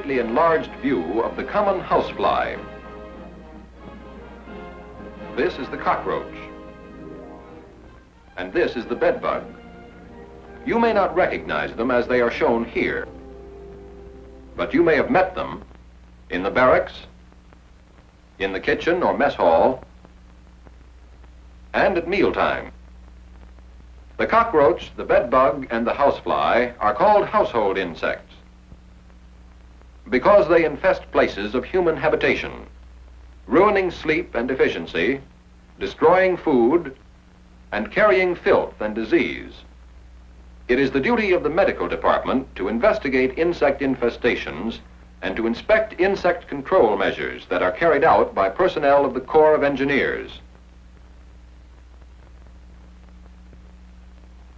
slightly enlarged view of the common housefly. This is the cockroach. And this is the bedbug. You may not recognize them as they are shown here, but you may have met them in the barracks, in the kitchen or mess hall, and at mealtime. The cockroach, the bedbug, and the housefly are called household insects because they infest places of human habitation, ruining sleep and efficiency, destroying food, and carrying filth and disease. It is the duty of the medical department to investigate insect infestations and to inspect insect control measures that are carried out by personnel of the Corps of Engineers.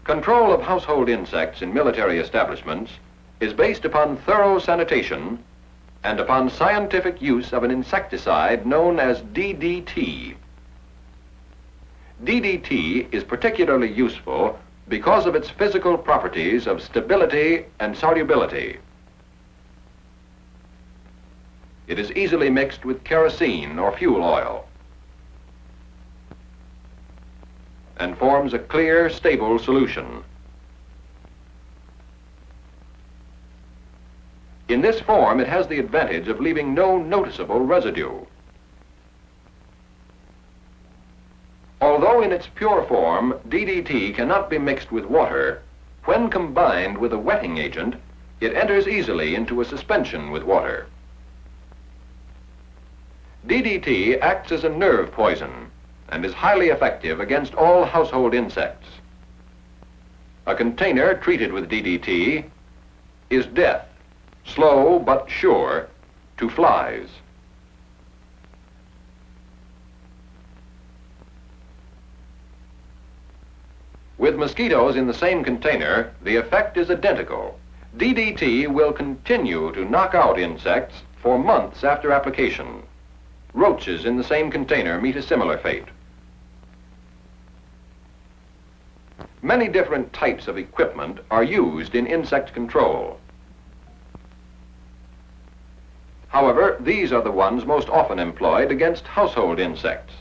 Control of household insects in military establishments is based upon thorough sanitation and upon scientific use of an insecticide known as DDT. DDT is particularly useful because of its physical properties of stability and solubility. It is easily mixed with kerosene or fuel oil and forms a clear, stable solution. In this form, it has the advantage of leaving no noticeable residue. Although in its pure form, DDT cannot be mixed with water, when combined with a wetting agent, it enters easily into a suspension with water. DDT acts as a nerve poison and is highly effective against all household insects. A container treated with DDT is death, slow but sure, to flies. With mosquitoes in the same container, the effect is identical. DDT will continue to knock out insects for months after application. Roaches in the same container meet a similar fate. Many different types of equipment are used in insect control. However, these are the ones most often employed against household insects.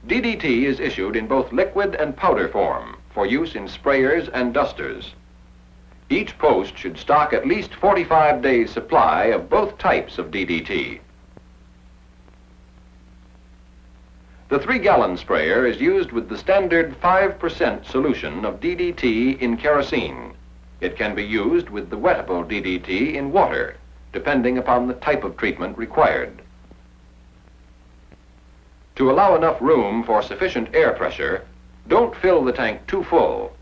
DDT is issued in both liquid and powder form for use in sprayers and dusters. Each post should stock at least 45 days' supply of both types of DDT. The 3-gallon sprayer is used with the standard 5% solution of DDT in kerosene. It can be used with the wettable DDT in water, depending upon the type of treatment required. To allow enough room for sufficient air pressure, don't fill the tank too full.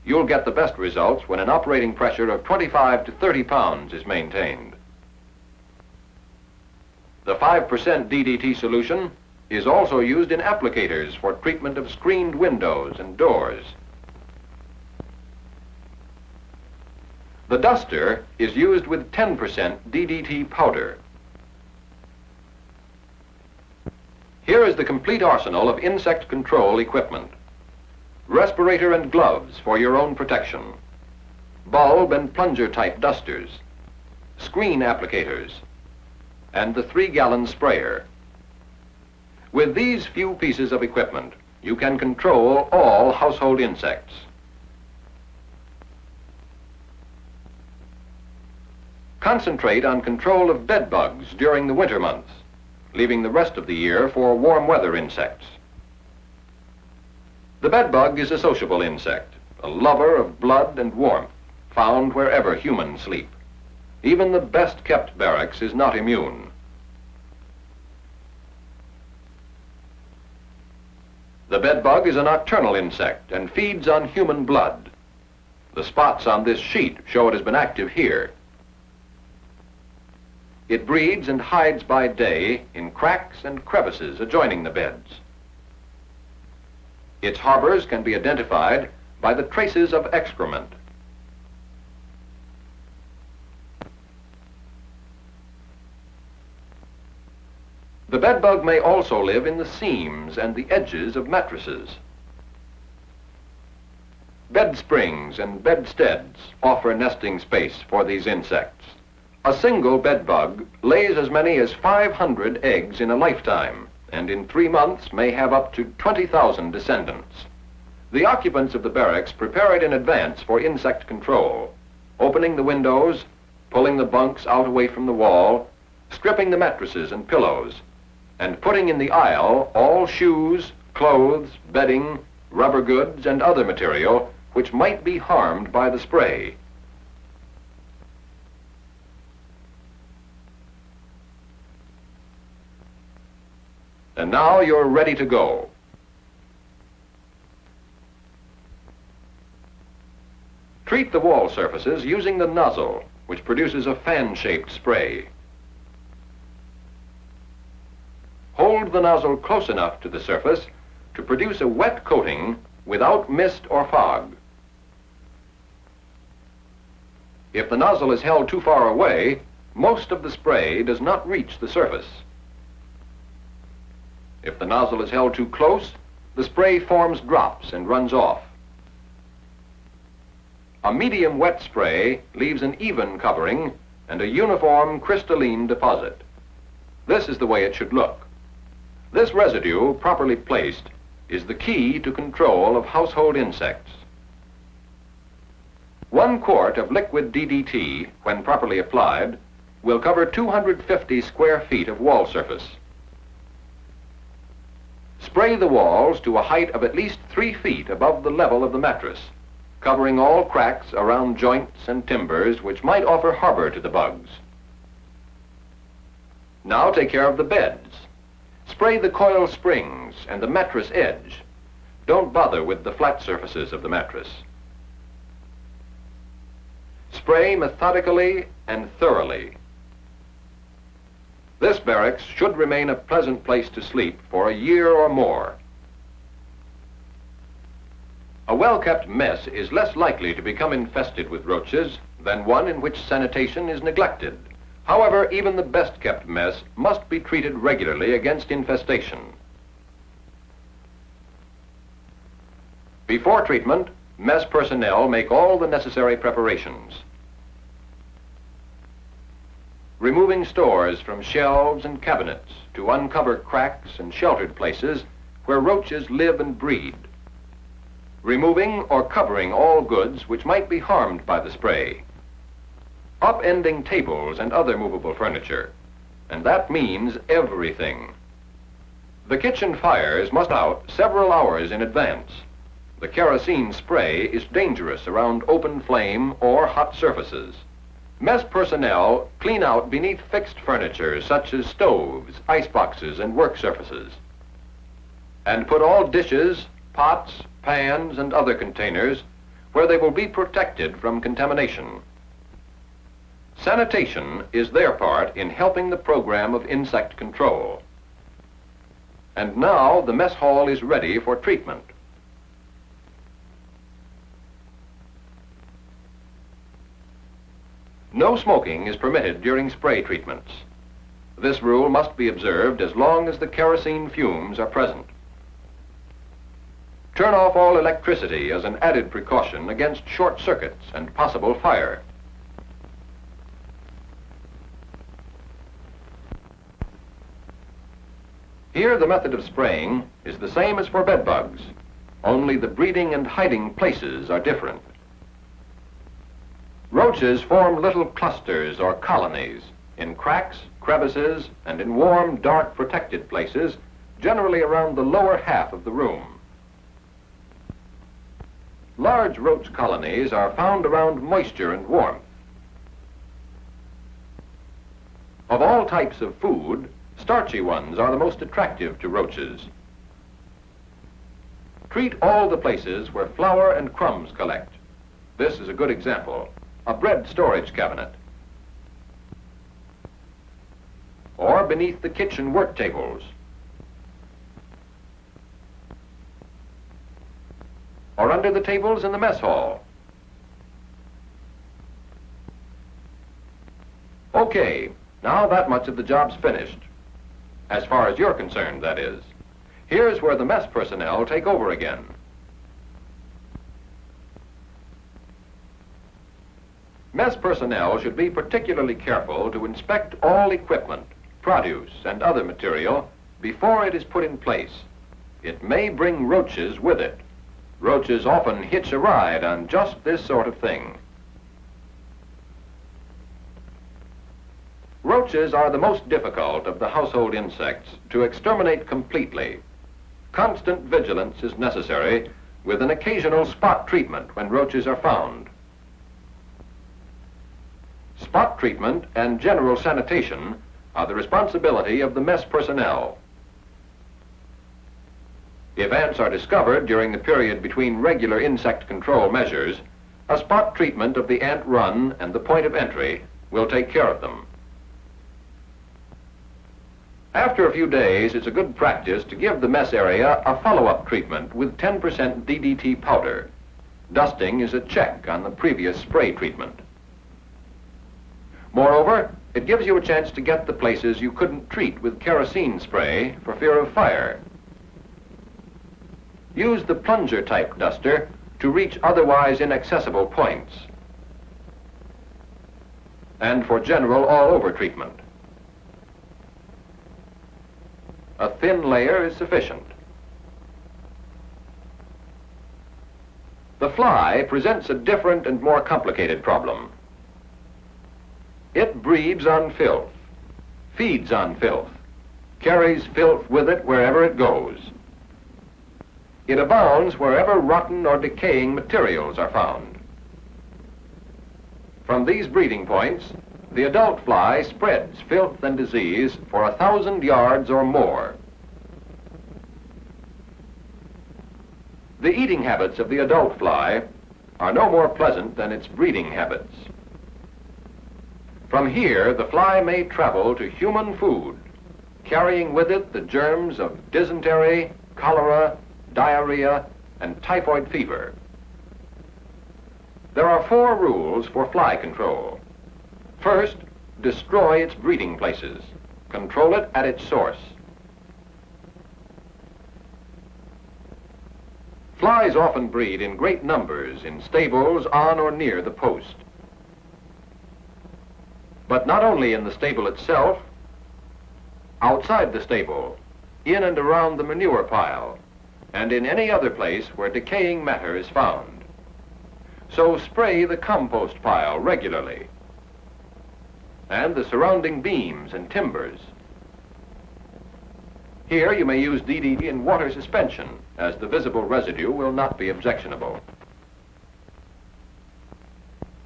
You'll get the best results when an operating pressure of 25 to 30 pounds is maintained. The 5% DDT solution is also used in applicators for treatment of screened windows and doors. The duster is used with 10% DDT powder. Here is the complete arsenal of insect control equipment. Respirator and gloves for your own protection. Bulb and plunger type dusters. Screen applicators. And the 3-gallon sprayer. With these few pieces of equipment, you can control all household insects. Concentrate on control of bed bugs during the winter months, leaving the rest of the year for warm weather insects. The bedbug is a sociable insect, a lover of blood and warmth, found wherever humans sleep. Even the best kept barracks is not immune. The bedbug is a nocturnal insect and feeds on human blood. The spots on this sheet show it has been active here. It breeds and hides by day in cracks and crevices adjoining the beds. Its harbors can be identified by the traces of excrement. The bedbug may also live in the seams and the edges of mattresses. Bed springs and bedsteads offer nesting space for these insects. A single bed bug lays as many as 500 eggs in a lifetime, and in 3 months may have up to 20,000 descendants. The occupants of the barracks prepare it in advance for insect control, opening the windows, pulling the bunks out away from the wall, stripping the mattresses and pillows, and putting in the aisle all shoes, clothes, bedding, rubber goods, and other material which might be harmed by the spray. And now you're ready to go. Treat the wall surfaces using the nozzle, which produces a fan-shaped spray. Hold the nozzle close enough to the surface to produce a wet coating without mist or fog. If the nozzle is held too far away, most of the spray does not reach the surface. If the nozzle is held too close, the spray forms drops and runs off. A medium wet spray leaves an even covering and a uniform crystalline deposit. This is the way it should look. This residue, properly placed, is the key to control of household insects. 1 quart of liquid DDT, when properly applied, will cover 250 square feet of wall surface. Spray the walls to a height of at least 3 feet above the level of the mattress, covering all cracks around joints and timbers which might offer harbor to the bugs. Now take care of the beds. Spray the coil springs and the mattress edge. Don't bother with the flat surfaces of the mattress. Spray methodically and thoroughly. This barracks should remain a pleasant place to sleep for a year or more. A well-kept mess is less likely to become infested with roaches than one in which sanitation is neglected. However, even the best-kept mess must be treated regularly against infestation. Before treatment, mess personnel make all the necessary preparations. Removing stores from shelves and cabinets to uncover cracks and sheltered places where roaches live and breed. Removing or covering all goods which might be harmed by the spray. Upending tables and other movable furniture, and that means everything. The kitchen fires must out several hours in advance. The kerosene spray is dangerous around open flame or hot surfaces. Mess personnel clean out beneath fixed furniture such as stoves, ice boxes, and work surfaces. And put all dishes, pots, pans, and other containers where they will be protected from contamination. Sanitation is their part in helping the program of insect control. And now the mess hall is ready for treatment. No smoking is permitted during spray treatments. This rule must be observed as long as the kerosene fumes are present. Turn off all electricity as an added precaution against short circuits and possible fire. Here the method of spraying is the same as for bed bugs, only the breeding and hiding places are different. Roaches form little clusters or colonies in cracks, crevices, and in warm, dark, protected places, generally around the lower half of the room. Large roach colonies are found around moisture and warmth. Of all types of food, starchy ones are the most attractive to roaches. Treat all the places where flour and crumbs collect. This is a good example. A bread storage cabinet, or beneath the kitchen work tables, or under the tables in the mess hall. Okay, now that much of the job's finished. As far as you're concerned, that is. Here's where the mess personnel take over again. Mess personnel should be particularly careful to inspect all equipment, produce, and other material before it is put in place. It may bring roaches with it. Roaches often hitch a ride on just this sort of thing. Roaches are the most difficult of the household insects to exterminate completely. Constant vigilance is necessary, with an occasional spot treatment when roaches are found. Spot treatment and general sanitation are the responsibility of the mess personnel. If ants are discovered during the period between regular insect control measures, a spot treatment of the ant run and the point of entry will take care of them. After a few days, it's a good practice to give the mess area a follow-up treatment with 10% DDT powder. Dusting is a check on the previous spray treatment. Moreover, it gives you a chance to get the places you couldn't treat with kerosene spray for fear of fire. Use the plunger-type duster to reach otherwise inaccessible points, and for general all-over treatment. A thin layer is sufficient. The fly presents a different and more complicated problem. It breeds on filth, feeds on filth, carries filth with it wherever it goes. It abounds wherever rotten or decaying materials are found. From these breeding points, the adult fly spreads filth and disease for 1,000 yards or more. The eating habits of the adult fly are no more pleasant than its breeding habits. From here, the fly may travel to human food, carrying with it the germs of dysentery, cholera, diarrhea, and typhoid fever. There are 4 rules for fly control. First, destroy its breeding places. Control it at its source. Flies often breed in great numbers in stables on or near the post. But not only in the stable itself, outside the stable, in and around the manure pile, and in any other place where decaying matter is found. So spray the compost pile regularly, and the surrounding beams and timbers. Here you may use DDT in water suspension, as the visible residue will not be objectionable.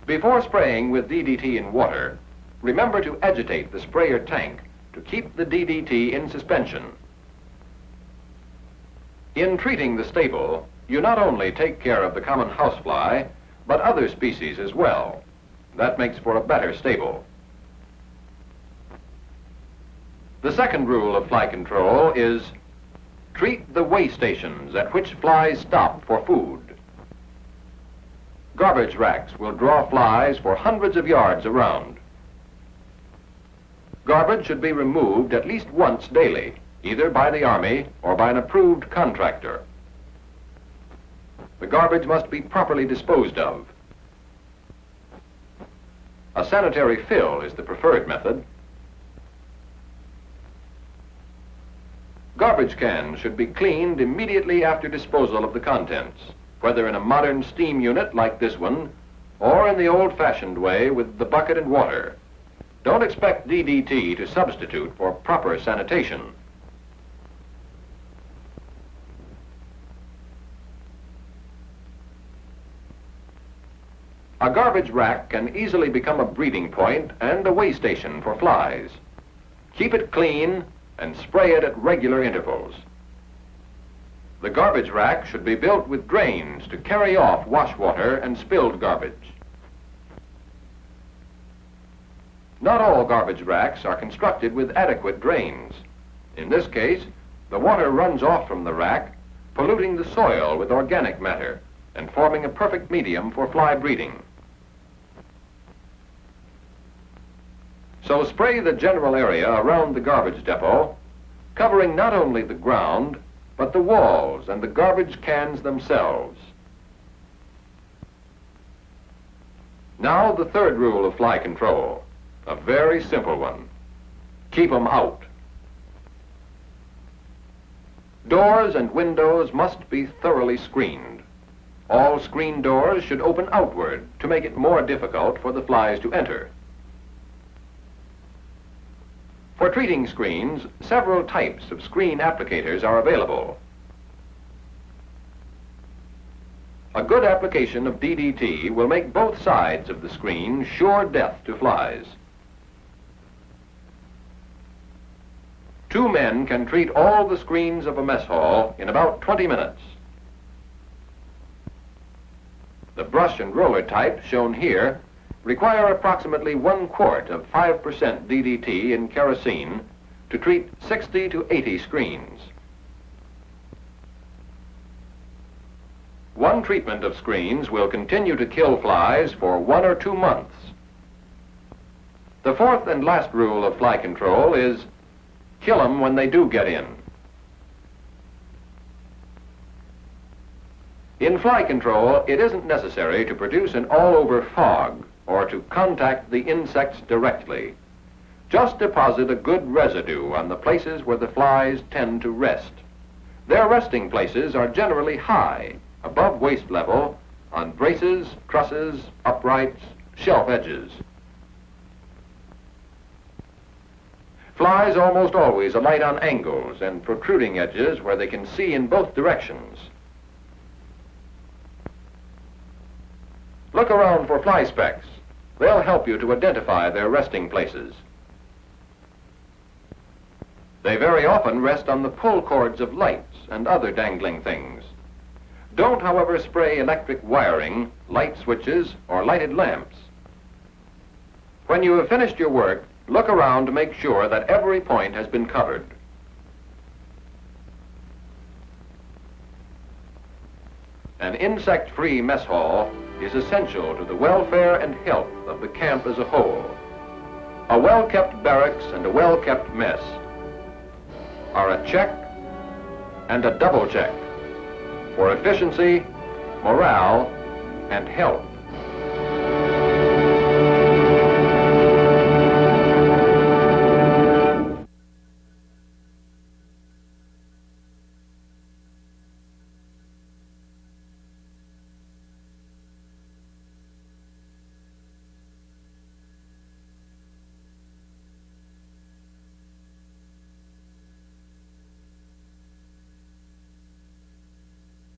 Before spraying with DDT in water, remember to agitate the sprayer tank to keep the DDT in suspension. In treating the stable, you not only take care of the common housefly, but other species as well. That makes for a better stable. The second rule of fly control is treat the way stations at which flies stop for food. Garbage racks will draw flies for hundreds of yards around. Garbage should be removed at least once daily, either by the Army or by an approved contractor. The garbage must be properly disposed of. A sanitary fill is the preferred method. Garbage cans should be cleaned immediately after disposal of the contents, whether in a modern steam unit like this one, or in the old-fashioned way with the bucket and water. Don't expect DDT to substitute for proper sanitation. A garbage rack can easily become a breeding point and a way station for flies. Keep it clean and spray it at regular intervals. The garbage rack should be built with drains to carry off wash water and spilled garbage. Not all garbage racks are constructed with adequate drains. In this case, the water runs off from the rack, polluting the soil with organic matter and forming a perfect medium for fly breeding. So spray the general area around the garbage depot, covering not only the ground, but the walls and the garbage cans themselves. Now the third rule of fly control, a very simple one. Keep them out. Doors and windows must be thoroughly screened. All screen doors should open outward to make it more difficult for the flies to enter. For treating screens, several types of screen applicators are available. A good application of DDT will make both sides of the screen sure death to flies. 2 men can treat all the screens of a mess hall in about 20 minutes. The brush and roller type shown here require approximately 1 quart of 5% DDT in kerosene to treat 60 to 80 screens. One treatment of screens will continue to kill flies for 1 or 2 months. The fourth and last rule of fly control is kill them when they do get in. In fly control, it isn't necessary to produce an all-over fog or to contact the insects directly. Just deposit a good residue on the places where the flies tend to rest. Their resting places are generally high, above waist level, on braces, trusses, uprights, shelf edges. Flies almost always alight on angles and protruding edges where they can see in both directions. Look around for fly specks. They'll help you to identify their resting places. They very often rest on the pull cords of lights and other dangling things. Don't, however, spray electric wiring, light switches, or lighted lamps. When you have finished your work, look around to make sure that every point has been covered. An insect-free mess hall is essential to the welfare and health of the camp as a whole. A well-kept barracks and a well-kept mess are a check and a double check for efficiency, morale, and health.